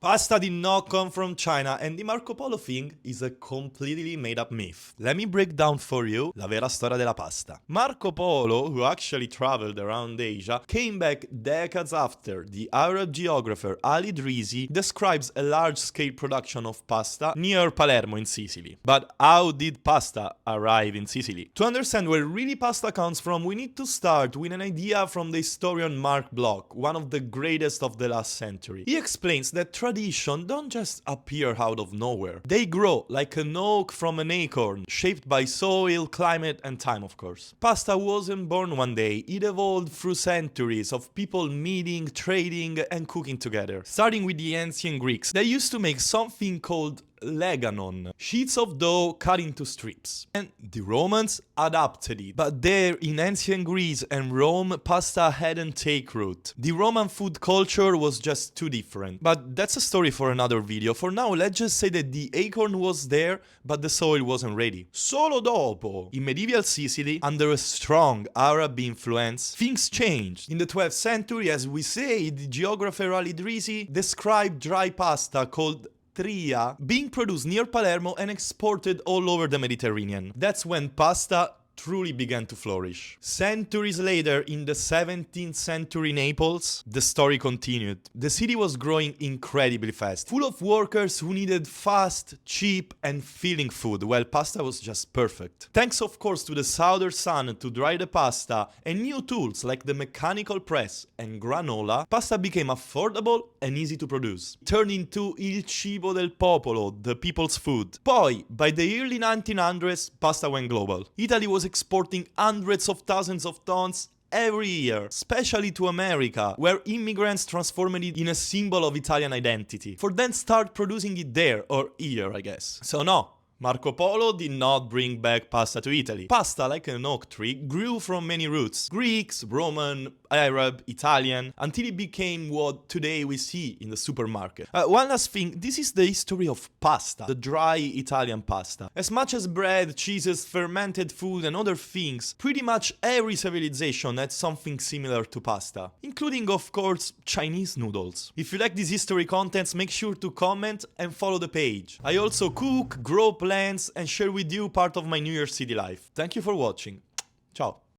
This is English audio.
Pasta did not come from China, and the Marco Polo thing is a completely made-up myth. Let me break down for you la vera storia della pasta. Marco Polo, who actually traveled around Asia, came back decades after the Arab geographer Ali Idrisi describes a large-scale production of pasta near Palermo in Sicily. But how did pasta arrive in Sicily? To understand where really pasta comes from, we need to start with an idea from the historian Mark Bloch, one of the greatest of the last century. He explains that tradition don't just appear out of nowhere. They grow like an oak from an acorn, shaped by soil, climate and time, of course. Pasta wasn't born one day, it evolved through centuries of people meeting, trading and cooking together. Starting with the ancient Greeks, they used to make something called leganon, sheets of dough cut into strips. And the Romans adapted it. But there, in ancient Greece and Rome, pasta hadn't taken root. The Roman food culture was just too different. But that's a story for another video. For now, let's just say that the acorn was there, but the soil wasn't ready. Solo dopo, in medieval Sicily, under a strong Arab influence, things changed. In the 12th century, as we say, the geographer Al Idrisi described dry pasta called tria being produced near Palermo and exported all over the Mediterranean. That's when pasta truly began to flourish. Centuries later, in the 17th century Naples, the story continued. The city was growing incredibly fast, full of workers who needed fast, cheap and filling food, while pasta was just perfect. Thanks of course to the southern sun to dry the pasta and new tools like the mechanical press and granola, pasta became affordable and easy to produce. It turned into il cibo del popolo, the people's food. Poi, by the early 1900s, pasta went global. Italy was exporting hundreds of thousands of tons every year, especially to America, where immigrants transformed it in a symbol of Italian identity, for then start producing it there, or here I guess. So no, Marco Polo did not bring back pasta to Italy. Pasta, like an oak tree, grew from many roots: Greeks, Roman, Arab, Italian, until it became what today we see in the supermarket. One last thing, this is the history of pasta, the dry Italian pasta. As much as bread, cheeses, fermented food and other things, pretty much every civilization had something similar to pasta, including of course Chinese noodles. If you like this history contents, make sure to comment and follow the page. I also cook, grow plants and share with you part of my New York City life. Thank you for watching. Ciao!